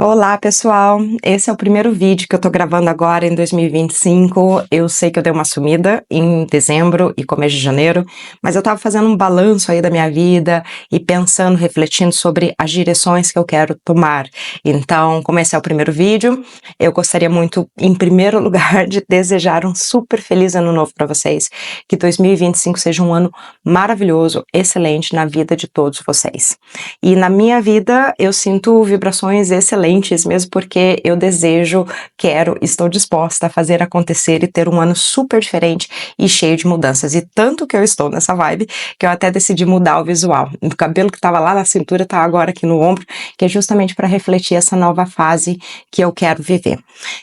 Olá, pessoal! Esse é o primeiro vídeo que eu tô gravando agora em 2025. Eu sei que eu dei uma sumida em dezembro e começo de janeiro, mas eu tava fazendo um balanço aí da minha vida e pensando, refletindo sobre as direções que eu quero tomar. Então, como esse é o primeiro vídeo, eu gostaria muito, em primeiro lugar, de desejar um super feliz ano novo para vocês. Que 2025 seja um ano maravilhoso, excelente na vida de todos vocês. E na minha vida, eu sinto vibrações excelentes, mesmo porque eu desejo, quero, estou disposta a fazer acontecer e ter um ano super diferente e cheio de mudanças. E tanto que eu estou nessa vibe, que eu até decidi mudar o visual. O cabelo que estava lá na cintura está agora aqui no ombro, que é justamente para refletir essa nova fase que eu quero viver.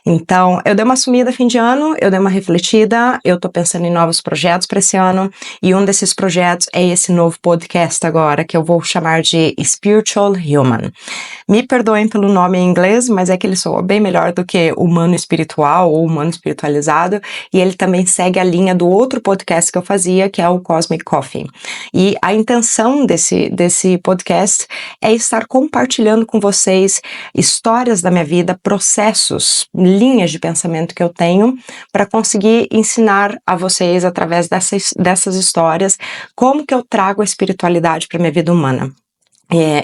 Então, eu dei uma sumida fim de ano, eu dei uma refletida, eu tô pensando em novos projetos para esse ano, e um desses projetos é esse novo podcast agora, que eu vou chamar de Spiritual Human. Me perdoem pelo nome em inglês, mas é que ele soa bem melhor do que humano espiritual ou humano espiritualizado, e ele também segue a linha do outro podcast que eu fazia, que é o Cosmic Coffee. E a intenção desse podcast é estar compartilhando com vocês histórias da minha vida, processos, linhas de pensamento que eu tenho, para conseguir ensinar a vocês, através dessas histórias, como que eu trago a espiritualidade para minha vida humana.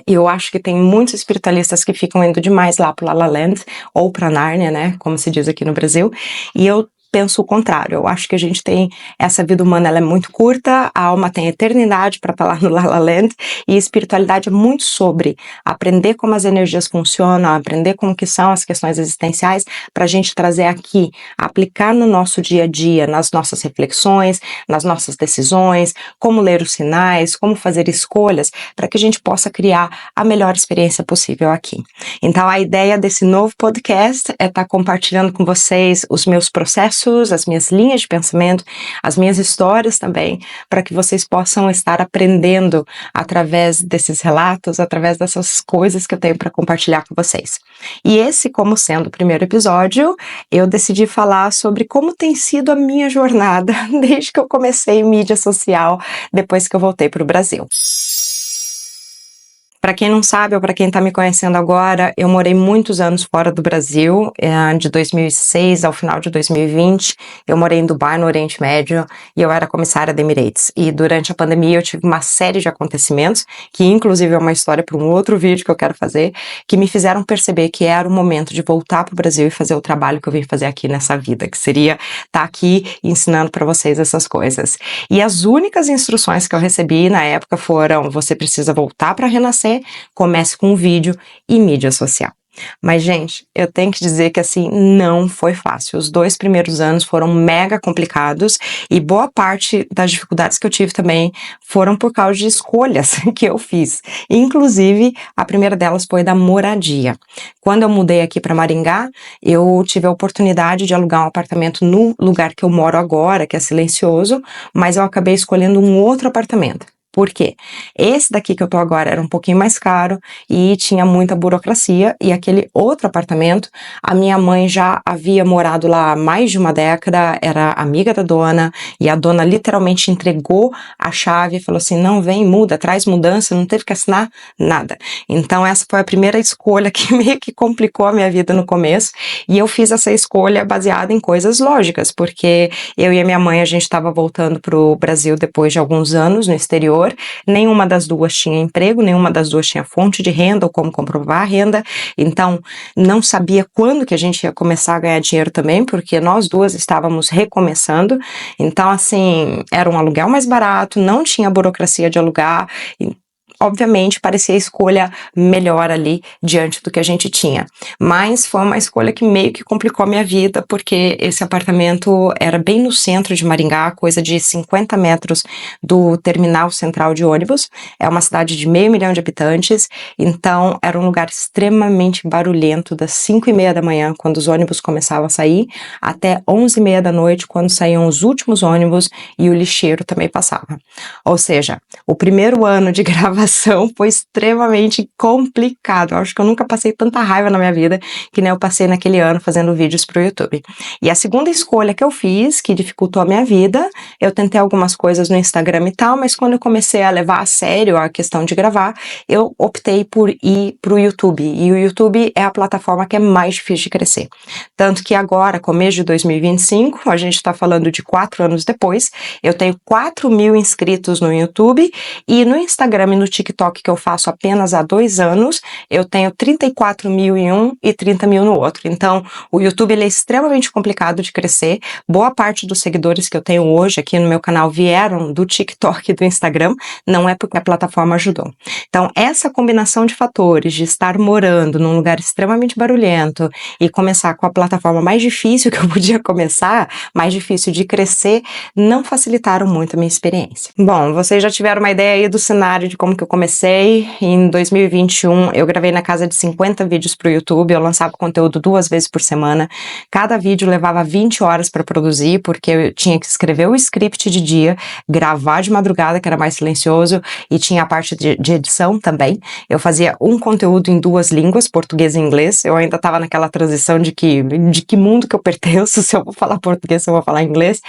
Eu acho que tem muitos espiritualistas que ficam indo demais lá pro La La Land, ou pra Nárnia, né, como se diz aqui no Brasil, e eu penso o contrário. Eu acho que a gente tem, essa vida humana, ela é muito curta, a alma tem eternidade para estar lá no La La Land, e espiritualidade é muito sobre aprender como as energias funcionam, aprender como que são as questões existenciais, para a gente trazer aqui, aplicar no nosso dia a dia, nas nossas reflexões, nas nossas decisões, como ler os sinais, como fazer escolhas, para que a gente possa criar a melhor experiência possível aqui. Então, a ideia desse novo podcast é estar compartilhando com vocês os meus processos, as minhas linhas de pensamento, as minhas histórias também, para que vocês possam estar aprendendo através desses relatos, através dessas coisas que eu tenho para compartilhar com vocês. E esse, como sendo o primeiro episódio, eu decidi falar sobre como tem sido a minha jornada desde que eu comecei mídia social, depois que eu voltei para o Brasil. Para quem não sabe, ou para quem está me conhecendo agora, eu morei muitos anos fora do Brasil, de 2006 ao final de 2020, eu morei em Dubai, no Oriente Médio, e eu era comissária da Emirates. E durante a pandemia eu tive uma série de acontecimentos, que inclusive é uma história para um outro vídeo que eu quero fazer, que me fizeram perceber que era o momento de voltar para o Brasil e fazer o trabalho que eu vim fazer aqui nessa vida, que seria estar aqui ensinando para vocês essas coisas. E as únicas instruções que eu recebi na época foram: você precisa voltar para renascer, comece com um vídeo e mídia social. Mas, gente, eu tenho que dizer que, assim, não foi fácil. Os 2 primeiros anos foram mega complicados, e boa parte das dificuldades que eu tive também foram por causa de escolhas que eu fiz. Inclusive, a primeira delas foi da moradia. Quando eu mudei aqui para Maringá, eu tive a oportunidade de alugar um apartamento no lugar que eu moro agora, que é silencioso, mas eu acabei escolhendo um outro apartamento. Por quê? Esse daqui que eu tô agora era um pouquinho mais caro e tinha muita burocracia, e aquele outro apartamento, a minha mãe já havia morado lá há mais de uma década, era amiga da dona, e a dona literalmente entregou a chave e falou assim: não, vem, muda, traz mudança, não teve que assinar nada. Então essa foi a primeira escolha que meio que complicou a minha vida no começo, e eu fiz essa escolha baseada em coisas lógicas, porque eu e a minha mãe, a gente estava voltando pro Brasil depois de alguns anos no exterior. Nenhuma das duas tinha emprego, nenhuma das duas tinha fonte de renda ou como comprovar a renda, então não sabia quando que a gente ia começar a ganhar dinheiro também, porque nós duas estávamos recomeçando. Então, assim, era um aluguel mais barato, não tinha burocracia de alugar, obviamente parecia a escolha melhor ali diante do que a gente tinha, mas foi uma escolha que meio que complicou a minha vida, porque esse apartamento era bem no centro de Maringá, coisa de 50 metros do terminal central de ônibus. É uma cidade de 500 mil de habitantes, então era um lugar extremamente barulhento, das 5:30 da manhã, quando os ônibus começavam a sair, até 11:30 da noite, quando saíam os últimos ônibus e o lixeiro também passava. Ou seja, o primeiro ano de gravação motivação foi extremamente complicado. Eu acho que eu nunca passei tanta raiva na minha vida que nem eu passei naquele ano fazendo vídeos pro YouTube. E a segunda escolha que eu fiz, que dificultou a minha vida, eu tentei algumas coisas no Instagram e tal, mas quando eu comecei a levar a sério a questão de gravar, eu optei por ir pro YouTube. E o YouTube é a plataforma que é mais difícil de crescer. Tanto que agora, começo de 2025, a gente tá falando de 4 anos depois, eu tenho 4.000 inscritos no YouTube e no Instagram e no TikTok, que eu faço apenas há 2 anos, eu tenho 34.000 em um e 30.000 no outro. Então, o YouTube ele é extremamente complicado de crescer. Boa parte dos seguidores que eu tenho hoje aqui no meu canal vieram do TikTok e do Instagram, não é porque a plataforma ajudou. Então, essa combinação de fatores, de estar morando num lugar extremamente barulhento e começar com a plataforma mais difícil que eu podia começar, mais difícil de crescer, não facilitaram muito a minha experiência. Bom, vocês já tiveram uma ideia aí do cenário de como que eu comecei. Em 2021, eu gravei na casa de 50 vídeos pro YouTube, eu lançava conteúdo 2 vezes por semana. Cada vídeo levava 20 horas para produzir, porque eu tinha que escrever o script de dia, gravar de madrugada, que era mais silencioso, e tinha a parte de edição também. Eu fazia um conteúdo em 2 línguas, português e inglês. Eu ainda estava naquela transição de que mundo que eu pertenço, se eu vou falar português, se eu vou falar inglês.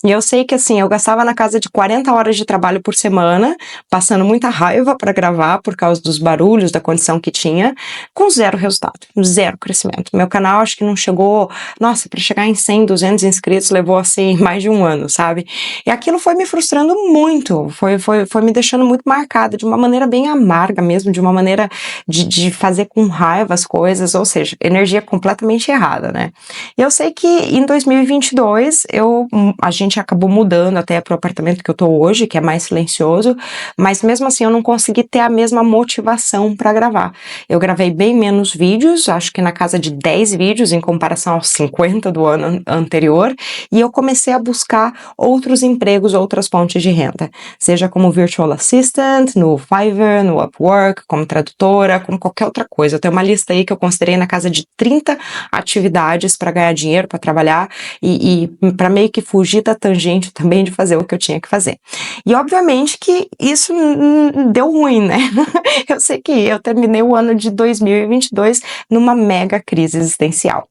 E eu sei que assim, eu gastava na casa de 40 horas de trabalho por semana, passando muita raiva para gravar por causa dos barulhos, da condição que tinha, com 0 resultado, 0 crescimento. Meu canal acho que não chegou, nossa, para chegar em 100, 200 inscritos levou assim mais de 1 ano, sabe? E aquilo foi me frustrando muito, foi me deixando muito marcada, de uma maneira bem amarga mesmo, de uma maneira de fazer com raiva as coisas, ou seja, energia completamente errada, né? E eu sei que em 2022 a gente acabou mudando até pro apartamento que eu tô hoje, que é mais silencioso, mas mesmo assim eu não consegui ter a mesma motivação para gravar. Eu gravei bem menos vídeos, acho que na casa de 10 vídeos em comparação aos 50 do ano anterior, e eu comecei a buscar outros empregos, outras fontes de renda, seja como virtual assistant, no Fiverr, no Upwork, como tradutora, como qualquer outra coisa. Eu tenho uma lista aí que eu considerei na casa de 30 atividades para ganhar dinheiro, para trabalhar e para meio que fugir da tangente também de fazer o que eu tinha que fazer. E obviamente que isso deu ruim, né? Eu sei que eu terminei o ano de 2022 numa mega crise existencial.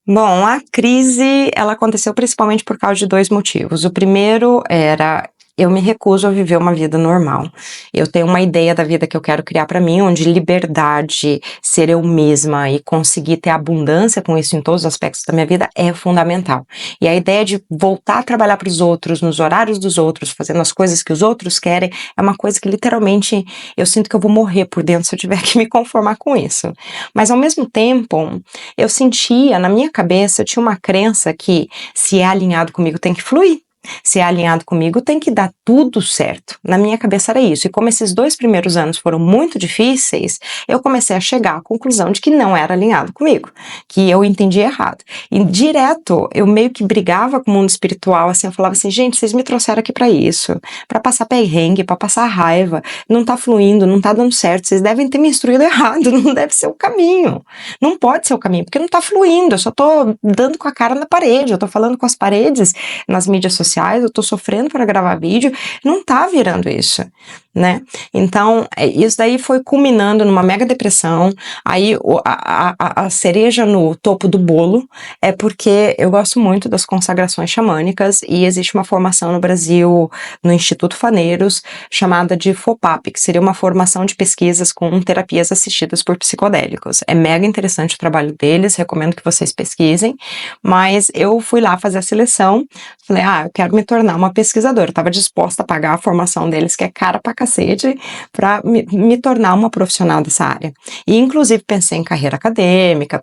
Bom, a crise, ela aconteceu principalmente por causa de 2 motivos. O primeiro era eu me recuso a viver uma vida normal. Eu tenho uma ideia da vida que eu quero criar para mim, onde liberdade, ser eu mesma e conseguir ter abundância com isso em todos os aspectos da minha vida é fundamental. E a ideia de voltar a trabalhar para os outros, nos horários dos outros, fazendo as coisas que os outros querem, é uma coisa que literalmente eu sinto que eu vou morrer por dentro se eu tiver que me conformar com isso. Mas ao mesmo tempo, eu sentia, na minha cabeça, eu tinha uma crença que se é alinhado comigo tem que fluir. Se é alinhado comigo, tem que dar tudo certo. Na minha cabeça era isso. E como esses 2 primeiros anos foram muito difíceis, eu comecei a chegar à conclusão de que não era alinhado comigo, que eu entendi errado. E direto, eu meio que brigava com o mundo espiritual, assim, eu falava assim, gente, vocês me trouxeram aqui pra isso, pra passar perrengue, pra passar raiva, não tá fluindo, não tá dando certo, vocês devem ter me instruído errado, não deve ser o caminho. Não pode ser o caminho, porque não tá fluindo, eu só tô dando com a cara na parede, eu tô falando com as paredes nas mídias sociais, eu tô sofrendo para gravar vídeo, não tá virando isso, né? Então, isso daí foi culminando numa mega depressão. Aí a cereja no topo do bolo é porque eu gosto muito das consagrações xamânicas e existe uma formação no Brasil, no Instituto Faneiros, chamada de FOPAP, que seria uma formação de pesquisas com terapias assistidas por psicodélicos. É mega interessante o trabalho deles, recomendo que vocês pesquisem, mas eu fui lá fazer a seleção, falei, eu quero me tornar uma pesquisadora, eu estava disposta a pagar a formação deles, que é cara pra cacete, para me tornar uma profissional dessa área. E inclusive pensei em carreira acadêmica,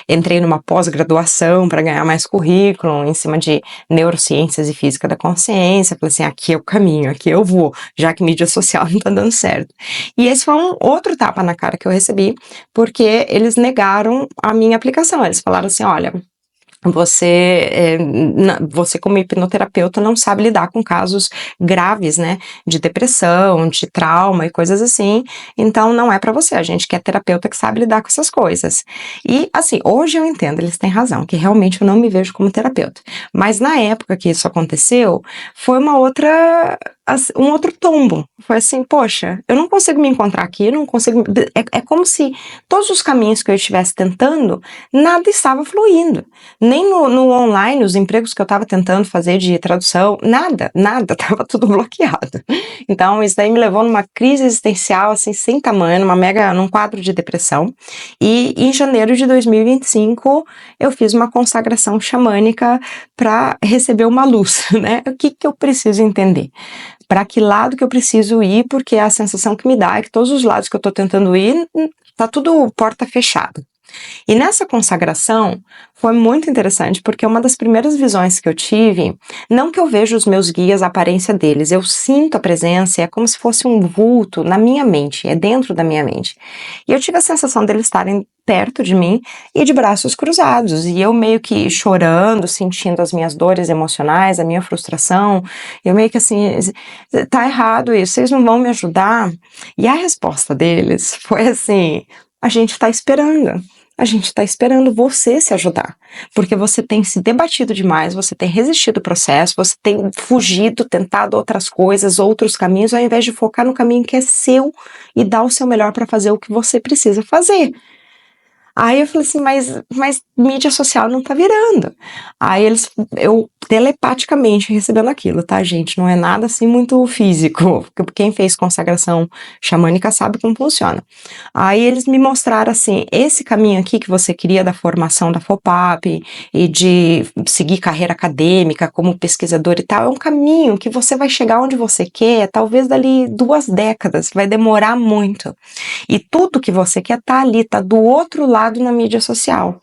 entrei numa pós-graduação para ganhar mais currículo em cima de neurociências e física da consciência, falei assim, aqui é o caminho, aqui eu vou, já que mídia social não tá dando certo. E esse foi um outro tapa na cara que eu recebi, porque eles negaram a minha aplicação, eles falaram assim, olha, você como hipnoterapeuta não sabe lidar com casos graves, né, de depressão, de trauma e coisas assim, então não é pra você, a gente quer terapeuta que sabe lidar com essas coisas. E assim, hoje eu entendo, eles têm razão, que realmente eu não me vejo como terapeuta, mas na época que isso aconteceu, foi uma outra um outro tombo. Foi assim, poxa, eu não consigo me encontrar aqui, não consigo. É como se todos os caminhos que eu estivesse tentando, nada estava fluindo. Nem no online, os empregos que eu estava tentando fazer de tradução, nada, estava tudo bloqueado. Então, isso daí me levou numa crise existencial, assim, sem tamanho, num quadro de depressão. E em janeiro de 2025, eu fiz uma consagração xamânica para receber uma luz, né? O que eu preciso entender? Para que lado que eu preciso ir, porque a sensação que me dá é que todos os lados que eu tô tentando ir, tá tudo porta fechada. E nessa consagração foi muito interessante, porque uma das primeiras visões que eu tive, não que eu veja os meus guias, a aparência deles, eu sinto a presença, é como se fosse um vulto na minha mente, é dentro da minha mente. E eu tive a sensação deles estarem perto de mim e de braços cruzados, e eu meio que chorando, sentindo as minhas dores emocionais, a minha frustração, eu meio que assim, tá errado isso, vocês não vão me ajudar? E a resposta deles foi assim, a gente tá esperando. A gente está esperando você se ajudar, porque você tem se debatido demais, você tem resistido ao processo, você tem fugido, tentado outras coisas, outros caminhos, ao invés de focar no caminho que é seu e dar o seu melhor para fazer o que você precisa fazer. Aí eu falei assim, mas mídia social não tá virando. Aí eu telepaticamente recebendo aquilo, tá, gente? Não é nada assim muito físico, porque quem fez consagração xamânica sabe como funciona. Aí eles me mostraram assim, esse caminho aqui que você queria da formação da FOPAP e de seguir carreira acadêmica como pesquisador e tal, é um caminho que você vai chegar onde você quer, talvez dali 2 décadas, vai demorar muito. E tudo que você quer tá ali, tá do outro lado na mídia social.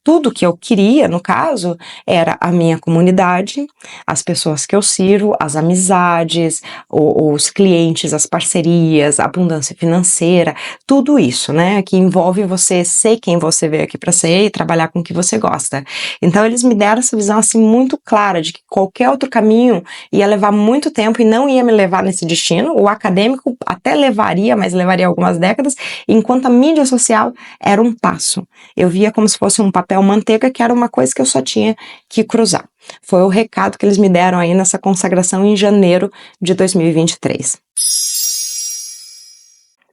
Tudo que eu queria, no caso, era a minha comunidade, as pessoas que eu sirvo, as amizades, os clientes, as parcerias, a abundância financeira, tudo isso, né, que envolve você ser quem você veio aqui para ser e trabalhar com o que você gosta. Então eles me deram essa visão assim muito clara de que qualquer outro caminho ia levar muito tempo e não ia me levar nesse destino. O acadêmico até levaria, mas levaria algumas décadas, enquanto a mídia social era um passo. Eu via como se fosse um papel manteiga, que era uma coisa que eu só tinha que cruzar. Foi o recado que eles me deram aí nessa consagração em janeiro de 2023.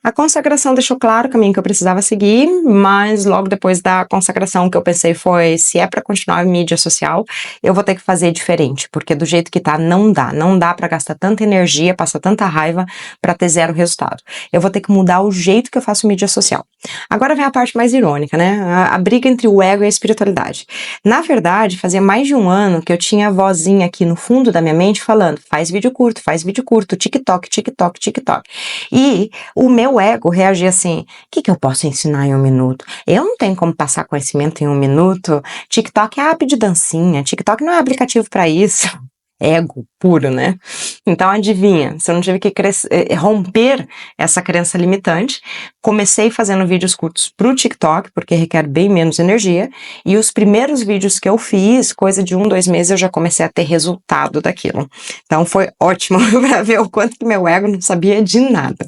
A consagração deixou claro o caminho que eu precisava seguir, mas logo depois da consagração o que eu pensei foi, se é para continuar a mídia social, eu vou ter que fazer diferente, porque do jeito que tá não dá para gastar tanta energia, passar tanta raiva para ter 0 resultado. Eu vou ter que mudar o jeito que eu faço mídia social. Agora vem a parte mais irônica, né? A briga entre o ego e a espiritualidade. Na verdade, fazia mais de 1 ano que eu tinha a vozinha aqui no fundo da minha mente falando, faz vídeo curto, TikTok, TikTok, TikTok. E o meu ego reagia assim, o que eu posso ensinar em 1 minuto? Eu não tenho como passar conhecimento em 1 minuto. TikTok é app de dancinha, TikTok não é aplicativo para isso. Ego puro, né? Então adivinha, se eu não tive que romper essa crença limitante, comecei fazendo vídeos curtos pro TikTok, porque requer bem menos energia, e os primeiros vídeos que eu fiz, coisa de 1, 2 meses, eu já comecei a ter resultado daquilo. Então foi ótimo para ver o quanto que meu ego não sabia de nada.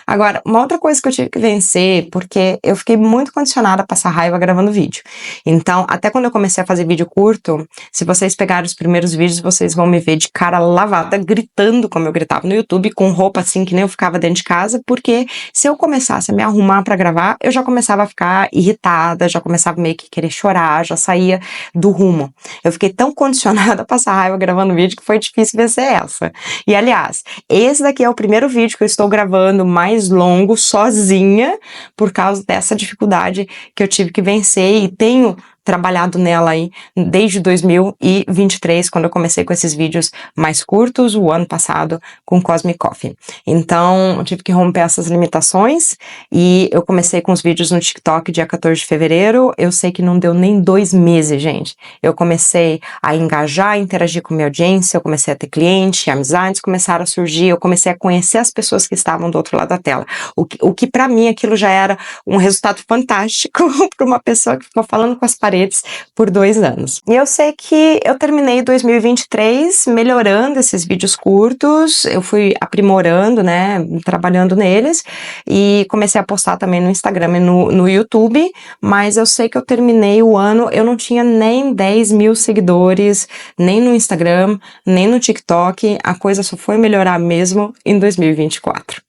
Agora, uma outra coisa que eu tive que vencer, porque eu fiquei muito condicionada a passar raiva gravando vídeo. Então, até quando eu comecei a fazer vídeo curto, se vocês pegarem os primeiros vídeos, vocês vão me ver de cara lavada, gritando como eu gritava no YouTube, com roupa assim que nem eu ficava dentro de casa, porque se eu começasse a me arrumar pra gravar, eu já começava a ficar irritada, já começava meio que querer chorar, já saía do rumo. Eu fiquei tão condicionada a passar raiva gravando vídeo que foi difícil vencer essa. E aliás, esse daqui é o primeiro vídeo que eu estou gravando mais longo, sozinha, por causa dessa dificuldade que eu tive que vencer, e tenho trabalhado nela aí desde 2023, quando eu comecei com esses vídeos mais curtos, o ano passado com Cosmic Coffee. Então, eu tive que romper essas limitações e eu comecei com os vídeos no TikTok dia 14 de fevereiro. Eu sei que não deu nem 2 meses, gente. Eu comecei a engajar, interagir com minha audiência, eu comecei a ter cliente, amizades começaram a surgir, eu comecei a conhecer as pessoas que estavam do outro lado da tela. O que para mim aquilo já era um resultado fantástico para uma pessoa que ficou falando com as paredes redes por 2 anos. E eu sei que eu terminei 2023 melhorando esses vídeos curtos, eu fui aprimorando, né, trabalhando neles, e comecei a postar também no Instagram e no YouTube, mas eu sei que eu terminei o ano, eu não tinha nem 10 mil seguidores, nem no Instagram, nem no TikTok, a coisa só foi melhorar mesmo em 2024.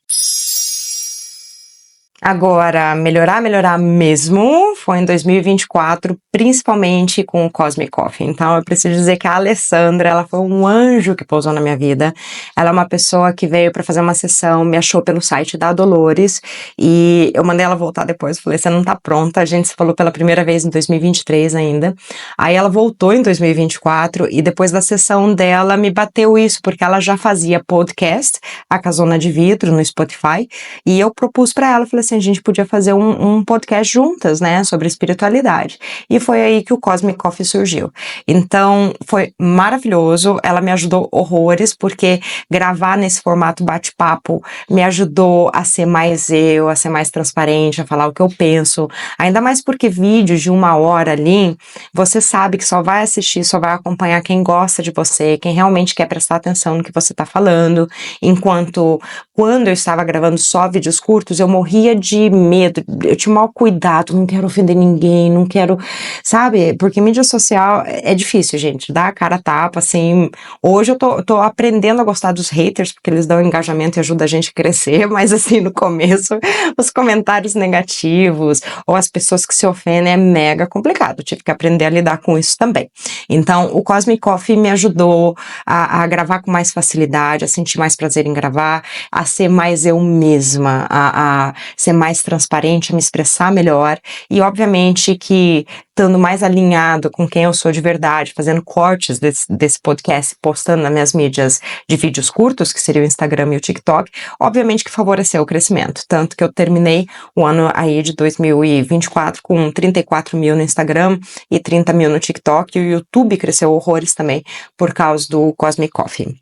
Agora, melhorar mesmo foi em 2024, principalmente com o Cosmic Coffee. Então, eu preciso dizer que a Alessandra, ela foi um anjo que pousou na minha vida. Ela é uma pessoa que veio para fazer uma sessão, me achou pelo site da Dolores, e eu mandei ela voltar depois, falei, você não tá pronta, a gente se falou pela primeira vez em 2023 ainda. Aí ela voltou em 2024, e depois da sessão dela, me bateu isso, porque ela já fazia podcast, a Casona de Vidro, no Spotify, e eu propus para ela, falei assim, a gente podia fazer um podcast juntas, né, sobre espiritualidade. E foi aí que o Cosmic Coffee surgiu. Então, foi maravilhoso, ela me ajudou horrores, porque gravar nesse formato bate-papo me ajudou a ser mais eu, a ser mais transparente, a falar o que eu penso, ainda mais porque vídeos de 1 hora ali, você sabe que só vai assistir, só vai acompanhar quem gosta de você, quem realmente quer prestar atenção no que você tá falando, enquanto quando eu estava gravando só vídeos curtos, eu morria de medo, eu tinha o maior cuidado, não quero ofender ninguém, não quero, sabe? Porque mídia social é difícil, gente, dá a cara a tapa, assim. Hoje eu tô aprendendo a gostar dos haters, porque eles dão engajamento e ajudam a gente a crescer, mas assim, no começo, os comentários negativos, ou as pessoas que se ofendem é mega complicado, tive que aprender a lidar com isso também. Então, o Cosmic Coffee me ajudou a gravar com mais facilidade, a sentir mais prazer em gravar, a ser mais eu mesma, a ser mais transparente, a me expressar melhor, e obviamente que estando mais alinhado com quem eu sou de verdade, fazendo cortes desse podcast, postando nas minhas mídias de vídeos curtos, que seria o Instagram e o TikTok, obviamente que favoreceu o crescimento, tanto que eu terminei o ano aí de 2024 com 34 mil no Instagram e 30 mil no TikTok, e o YouTube cresceu horrores também por causa do Cosmic Coffee.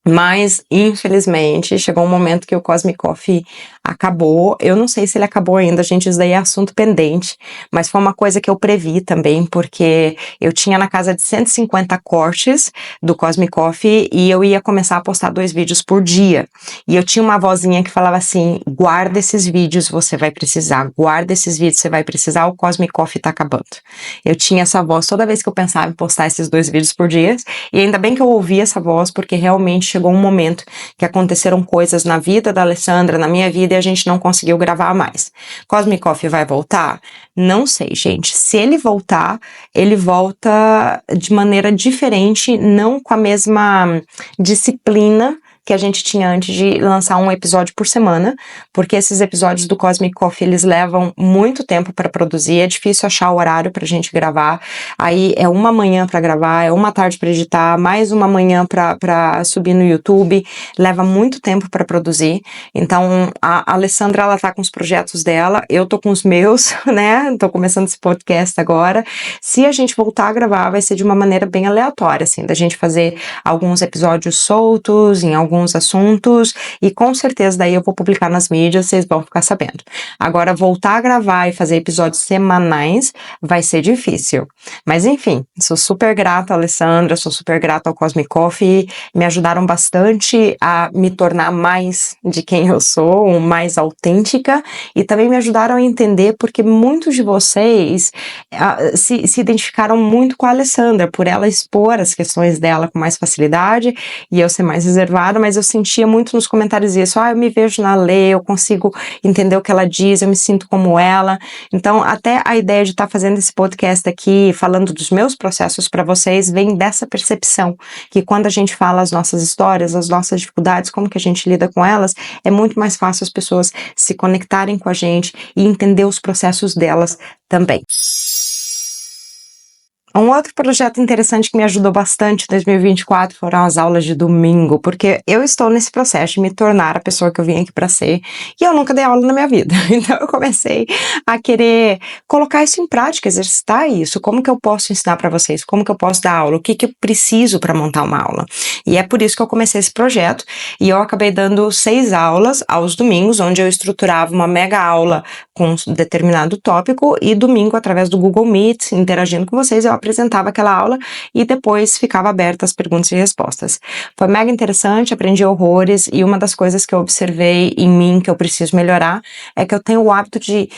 Mas, infelizmente, chegou um momento que o Cosmic Coffee acabou. Eu não sei se ele acabou ainda, gente, isso daí é assunto pendente, mas foi uma coisa que eu previ também, porque eu tinha na casa de 150 cortes do Cosmic Coffee e eu ia começar a postar 2 vídeos por dia. E eu tinha uma vozinha que falava assim, guarda esses vídeos, você vai precisar, guarda esses vídeos, você vai precisar, o Cosmic Coffee tá acabando. Eu tinha essa voz toda vez que eu pensava em postar esses 2 vídeos por dia, e ainda bem que eu ouvi essa voz, porque realmente chegou um momento que aconteceram coisas na vida da Alessandra, na minha vida, e a gente não conseguiu gravar mais. Cosmic Coffee vai voltar? Não sei, gente. Se ele volta de maneira diferente, não com a mesma disciplina que a gente tinha antes de lançar um episódio por semana, porque esses episódios do Cosmic Coffee, eles levam muito tempo para produzir, é difícil achar o horário pra gente gravar, aí é uma manhã para gravar, é uma tarde para editar, mais uma manhã para subir no YouTube, leva muito tempo para produzir. Então, a Alessandra, ela tá com os projetos dela, eu tô com os meus, né, tô começando esse podcast agora. Se a gente voltar a gravar, vai ser de uma maneira bem aleatória, assim, da gente fazer alguns episódios soltos, em alguns assuntos, e com certeza daí eu vou publicar nas mídias, vocês vão ficar sabendo. Agora, voltar a gravar e fazer episódios semanais vai ser difícil. Mas enfim, sou super grata à Alessandra, sou super grata ao Cosmic Coffee, me ajudaram bastante a me tornar mais de quem eu sou, mais autêntica, e também me ajudaram a entender porque muitos de vocês se identificaram muito com a Alessandra, por ela expor as questões dela com mais facilidade, e eu ser mais reservada, mas eu sentia muito nos comentários isso, eu me vejo na Lê, eu consigo entender o que ela diz, eu me sinto como ela. Então, até a ideia de estar fazendo esse podcast aqui, falando dos meus processos para vocês, vem dessa percepção, que quando a gente fala as nossas histórias, as nossas dificuldades, como que a gente lida com elas, é muito mais fácil as pessoas se conectarem com a gente e entender os processos delas também. Um outro projeto interessante que me ajudou bastante em 2024 foram as aulas de domingo, porque eu estou nesse processo de me tornar a pessoa que eu vim aqui para ser, e eu nunca dei aula na minha vida. Então eu comecei a querer colocar isso em prática, exercitar isso. Como que eu posso ensinar para vocês? Como que eu posso dar aula? O que que eu preciso para montar uma aula? E é por isso que eu comecei esse projeto, e eu acabei dando 6 aulas aos domingos, onde eu estruturava uma mega aula com um determinado tópico, e domingo, através do Google Meet, interagindo com vocês, eu apresentava aquela aula e depois ficava aberta as perguntas e respostas. Foi mega interessante, aprendi horrores, e uma das coisas que eu observei em mim que eu preciso melhorar é que eu tenho o hábito de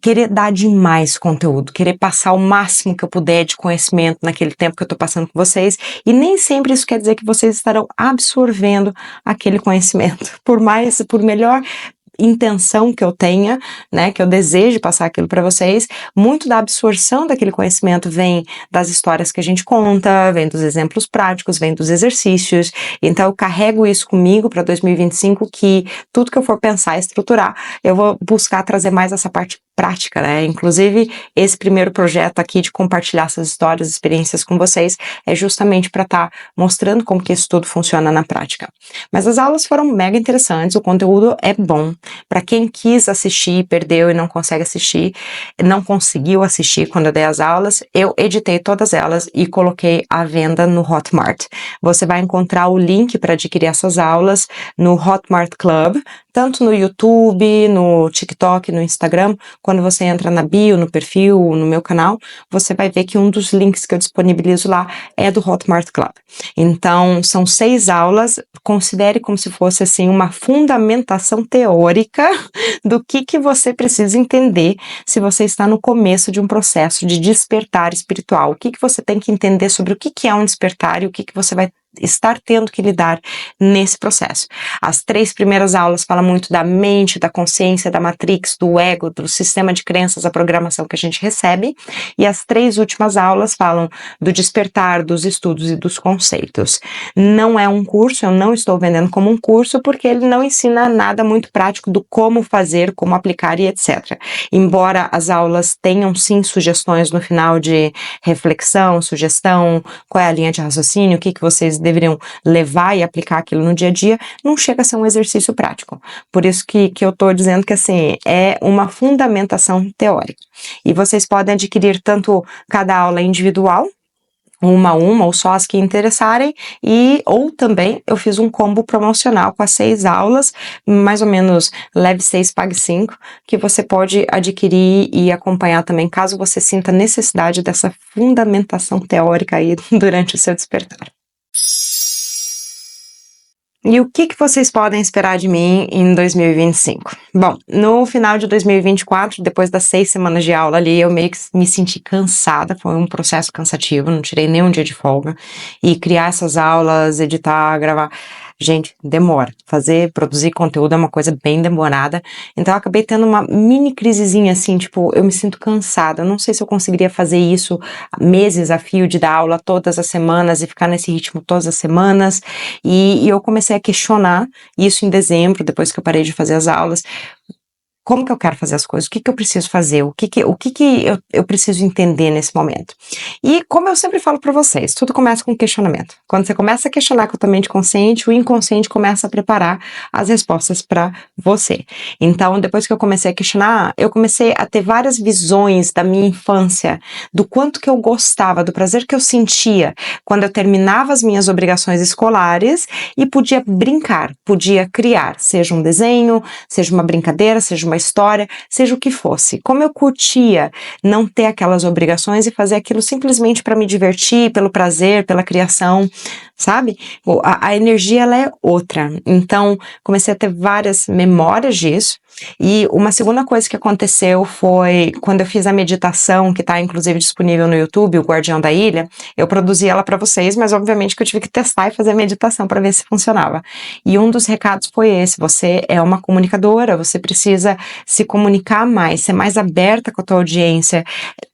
querer dar demais conteúdo, querer passar o máximo que eu puder de conhecimento naquele tempo que eu tô passando com vocês, e nem sempre isso quer dizer que vocês estarão absorvendo aquele conhecimento. Por melhor intenção que eu tenha, né, que eu deseje passar aquilo para vocês, muito da absorção daquele conhecimento vem das histórias que a gente conta, vem dos exemplos práticos, vem dos exercícios. Então eu carrego isso comigo para 2025, que tudo que eu for pensar e estruturar, eu vou buscar trazer mais essa parte prática, né? Inclusive, esse primeiro projeto aqui de compartilhar essas histórias, experiências com vocês, é justamente para estar mostrando como que isso tudo funciona na prática. Mas as aulas foram mega interessantes, o conteúdo é bom. Para quem quis assistir, perdeu e não consegue assistir, não conseguiu assistir quando eu dei as aulas, eu editei todas elas e coloquei à venda no Hotmart. Você vai encontrar o link para adquirir essas aulas no Hotmart Club, tanto no YouTube, no TikTok, no Instagram. Quando você entra na bio, no perfil, no meu canal, você vai ver que um dos links que eu disponibilizo lá é do Hotmart Club. Então, são 6 aulas, considere como se fosse assim uma fundamentação teórica do que você precisa entender se você está no começo de um processo de despertar espiritual. O que você tem que entender sobre o que é um despertar e o que você vai estar tendo que lidar nesse processo. As 3 primeiras aulas falam muito da mente, da consciência, da matrix, do ego, do sistema de crenças, a programação que a gente recebe, e as 3 últimas aulas falam do despertar, dos estudos e dos conceitos. Não é um curso, eu não estou vendendo como um curso, porque ele não ensina nada muito prático do como fazer, como aplicar e etc. Embora as aulas tenham sim sugestões no final de reflexão, sugestão, qual é a linha de raciocínio, o que vocês deveriam levar e aplicar aquilo no dia a dia, não chega a ser um exercício prático. Por isso que eu estou dizendo que assim, é uma fundamentação teórica. E vocês podem adquirir tanto cada aula individual, uma a uma, ou só as que interessarem, ou também eu fiz um combo promocional com as 6 aulas, mais ou menos leve 6, pague 5, que você pode adquirir e acompanhar também, caso você sinta necessidade dessa fundamentação teórica aí durante o seu despertar. E o que vocês podem esperar de mim em 2025? Bom, no final de 2024, depois das 6 semanas de aula ali, eu meio que me senti cansada, foi um processo cansativo, não tirei nem um dia de folga, e criar essas aulas, editar, gravar, gente, demora. Produzir conteúdo é uma coisa bem demorada, então eu acabei tendo uma mini crisezinha assim, tipo, eu me sinto cansada, eu não sei se eu conseguiria fazer isso meses a fio de dar aula todas as semanas e ficar nesse ritmo todas as semanas, e eu comecei a questionar isso em dezembro, depois que eu parei de fazer as aulas. Como que eu quero fazer as coisas? O que eu preciso fazer? O que eu preciso entender nesse momento? E como eu sempre falo para vocês, tudo começa com questionamento. Quando você começa a questionar com a tua mente consciente, o inconsciente começa a preparar as respostas para você. Então, depois que eu comecei a questionar, eu comecei a ter várias visões da minha infância, do quanto que eu gostava, do prazer que eu sentia quando eu terminava as minhas obrigações escolares e podia brincar, podia criar, seja um desenho, seja uma brincadeira, seja uma história, seja o que fosse. Como eu curtia não ter aquelas obrigações e fazer aquilo simplesmente para me divertir, pelo prazer, pela criação, sabe? A energia, ela é outra. Então, comecei a ter várias memórias disso. E uma segunda coisa que aconteceu foi quando eu fiz a meditação, que está inclusive disponível no YouTube, o Guardião da Ilha. Eu produzi ela para vocês, mas obviamente que eu tive que testar e fazer a meditação para ver se funcionava. E um dos recados foi esse: você é uma comunicadora, você precisa se comunicar mais, ser mais aberta com a tua audiência,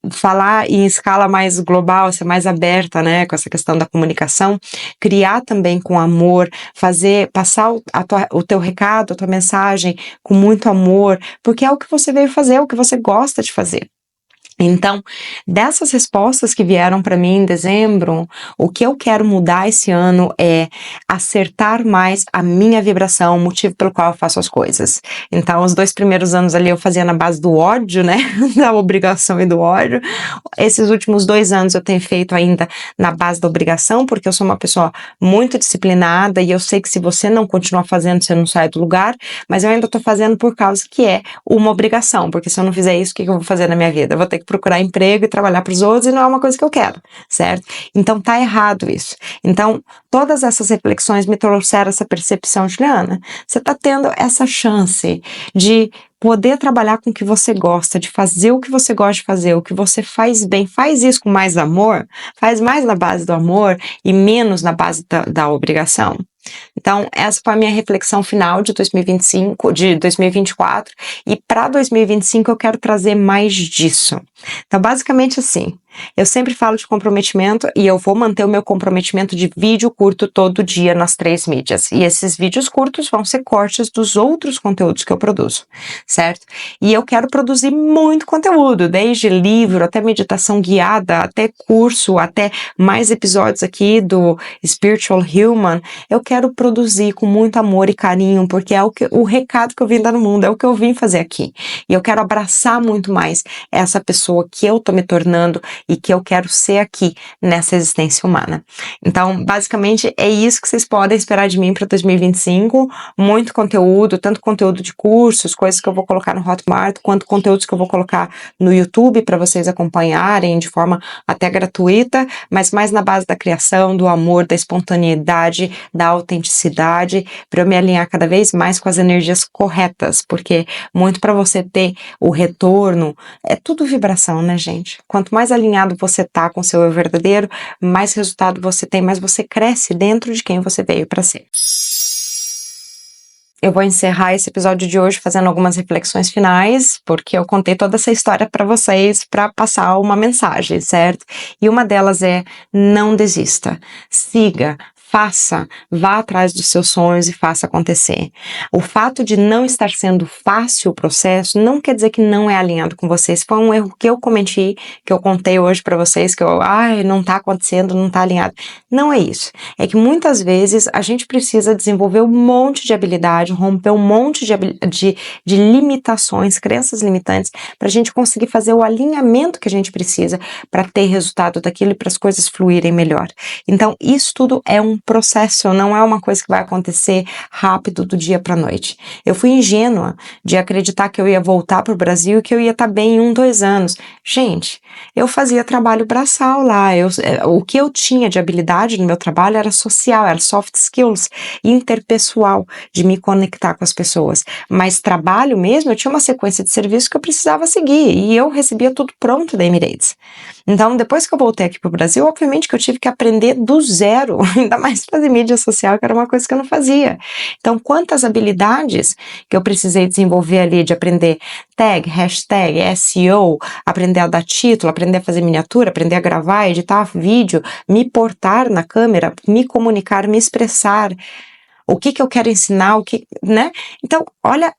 falar em escala mais global, ser mais aberta, né, com essa questão da comunicação, criar também com amor, passar o teu recado, a tua mensagem com muito amor, porque é o que você veio fazer, é o que você gosta de fazer. Então, dessas respostas que vieram para mim em dezembro, o que eu quero mudar esse ano é acertar mais a minha vibração, o motivo pelo qual eu faço as coisas. Então, os 2 primeiros anos ali eu fazia na base do ódio, né, da obrigação e do ódio. Esses últimos 2 anos eu tenho feito ainda na base da obrigação, porque eu sou uma pessoa muito disciplinada e eu sei que se você não continuar fazendo, você não sai do lugar, mas eu ainda tô fazendo por causa que é uma obrigação, porque se eu não fizer isso, o que eu vou fazer na minha vida? Eu vou ter que procurar emprego e trabalhar para os outros e não é uma coisa que eu quero, certo? Então tá errado isso. Então, todas essas reflexões me trouxeram essa percepção, Juliana, você tá tendo essa chance de poder trabalhar com o que você gosta, de fazer o que você gosta de fazer, o que você faz bem, faz isso com mais amor, faz mais na base do amor e menos na base da obrigação. Então, essa foi a minha reflexão final de 2025, de 2024, e para 2025 eu quero trazer mais disso. Então, basicamente assim, eu sempre falo de comprometimento e eu vou manter o meu comprometimento de vídeo curto todo dia nas 3 mídias. E esses vídeos curtos vão ser cortes dos outros conteúdos que eu produzo, certo? E eu quero produzir muito conteúdo, desde livro, até meditação guiada, até curso, até mais episódios aqui do Spiritual Human. Eu quero produzir com muito amor e carinho, porque é o recado que eu vim dar no mundo, é o que eu vim fazer aqui. E eu quero abraçar muito mais essa pessoa que eu tô me tornando e que eu quero ser aqui nessa existência humana. Então, basicamente, é isso que vocês podem esperar de mim para 2025, muito conteúdo, tanto conteúdo de cursos, coisas que eu vou colocar no Hotmart, quanto conteúdos que eu vou colocar no YouTube para vocês acompanharem de forma até gratuita, mas mais na base da criação, do amor, da espontaneidade, da autenticidade, para eu me alinhar cada vez mais com as energias corretas, porque muito para você ter o retorno, é tudo vibração, né, gente? Quanto mais alinhado você tá com o seu eu verdadeiro, mais resultado você tem, mais você cresce dentro de quem você veio para ser. Eu vou encerrar esse episódio de hoje fazendo algumas reflexões finais, porque eu contei toda essa história para vocês para passar uma mensagem, certo? E uma delas é: não desista, siga, faça, vá atrás dos seus sonhos e faça acontecer. O fato de não estar sendo fácil o processo não quer dizer que não é alinhado com você. Esse foi um erro que eu cometi, que eu contei hoje para vocês, que não tá acontecendo, não tá alinhado. Não é isso. É que muitas vezes a gente precisa desenvolver um monte de habilidade, romper um monte de limitações, crenças limitantes, para a gente conseguir fazer o alinhamento que a gente precisa para ter resultado daquilo e para as coisas fluírem melhor. Então, isso tudo é um processo, não é uma coisa que vai acontecer rápido do dia para a noite. Eu fui ingênua de acreditar que eu ia voltar para o Brasil e que eu ia estar bem em 1, 2 anos. Gente, eu fazia trabalho braçal lá, o que eu tinha de habilidade no meu trabalho era social, era soft skills, interpessoal, de me conectar com as pessoas. Mas trabalho mesmo, eu tinha uma sequência de serviços que eu precisava seguir e eu recebia tudo pronto da Emirates. Então, depois que eu voltei aqui para o Brasil, obviamente que eu tive que aprender do zero, ainda mais fazer mídia social, que era uma coisa que eu não fazia. Então, quantas habilidades que eu precisei desenvolver ali, de aprender tag, hashtag, SEO, aprender a dar título, aprender a fazer miniatura, aprender a gravar, editar vídeo, me portar na câmera, me comunicar, me expressar. O que eu quero ensinar, né? Então, olha,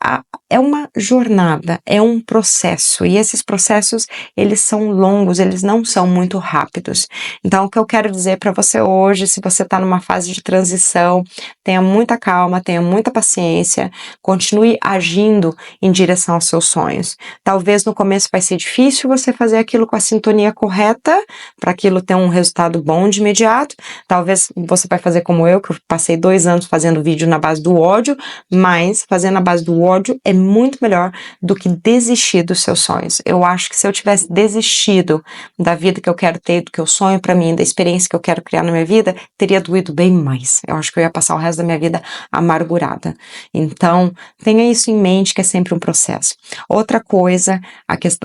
é uma jornada, é um processo, e esses processos, eles são longos, eles não são muito rápidos. Então, o que eu quero dizer para você hoje, se você está numa fase de transição, tenha muita calma, tenha muita paciência, continue agindo em direção aos seus sonhos. Talvez no começo vai ser difícil você fazer aquilo com a sintonia correta, para aquilo ter um resultado bom de imediato. Talvez você vai fazer como eu, que eu passei 2 anos fazendo vídeo na base do ódio, mas fazendo na base do ódio é muito melhor do que desistir dos seus sonhos. Eu acho que se eu tivesse desistido da vida que eu quero ter, do que eu sonho pra mim, da experiência que eu quero criar na minha vida, teria doído bem mais. Eu acho que eu ia passar o resto da minha vida amargurada. Então, tenha isso em mente, que é sempre um processo. Outra coisa,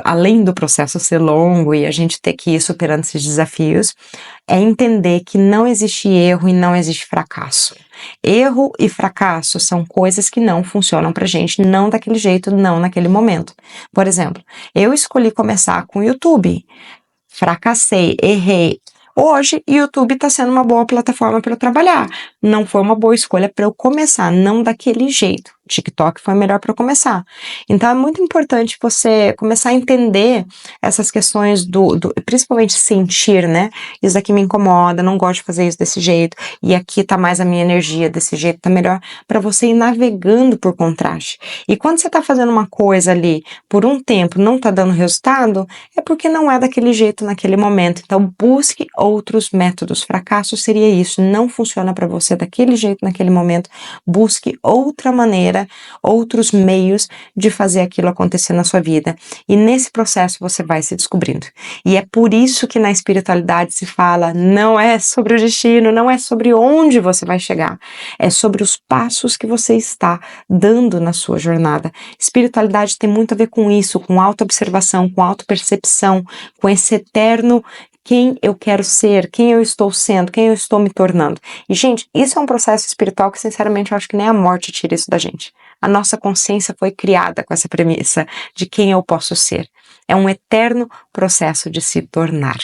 além do processo ser longo e a gente ter que ir superando esses desafios, é entender que não existe erro e não existe fracasso. Erro e fracasso são coisas que não funcionam pra gente, não daquele jeito, não naquele momento. Por exemplo, eu escolhi começar com o YouTube, fracassei, errei. Hoje, o YouTube está sendo uma boa plataforma para eu trabalhar. Não foi uma boa escolha para eu começar, não daquele jeito. TikTok foi melhor para começar. Então é muito importante você começar a entender essas questões principalmente sentir, né? Isso aqui me incomoda, não gosto de fazer isso desse jeito, e aqui tá mais a minha energia, desse jeito tá melhor, para você ir navegando por contraste. E quando você tá fazendo uma coisa ali por um tempo, não tá dando resultado, é porque não é daquele jeito naquele momento. Então busque outros métodos. Fracasso seria isso, não funciona para você daquele jeito naquele momento. Busque outra maneira, outros meios de fazer aquilo acontecer na sua vida. E nesse processo você vai se descobrindo. E é por isso que na espiritualidade se fala, não é sobre o destino, não é sobre onde você vai chegar, é sobre os passos que você está dando na sua jornada. Espiritualidade tem muito a ver com isso, com autoobservação, com autopercepção, com esse eterno quem eu quero ser, quem eu estou sendo, quem eu estou me tornando. E, gente, isso é um processo espiritual que, sinceramente, eu acho que nem a morte tira isso da gente. A nossa consciência foi criada com essa premissa de quem eu posso ser. É um eterno processo de se tornar.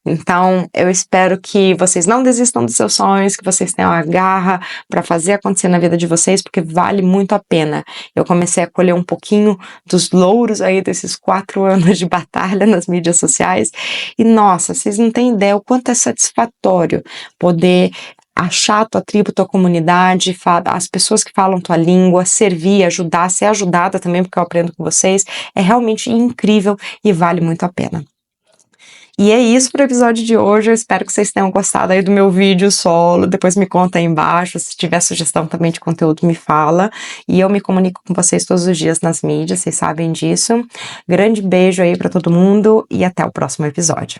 Então, eu espero que vocês não desistam dos seus sonhos, que vocês tenham a garra para fazer acontecer na vida de vocês, porque vale muito a pena. Eu comecei a colher um pouquinho dos louros aí desses 4 anos de batalha nas mídias sociais, e nossa, vocês não têm ideia o quanto é satisfatório poder achar a tua tribo, tua comunidade, as pessoas que falam tua língua, servir, ajudar, ser ajudada também, porque eu aprendo com vocês, é realmente incrível e vale muito a pena. E é isso para o episódio de hoje, eu espero que vocês tenham gostado aí do meu vídeo solo, depois me conta aí embaixo, se tiver sugestão também de conteúdo me fala, e eu me comunico com vocês todos os dias nas mídias, vocês sabem disso. Grande beijo aí para todo mundo e até o próximo episódio.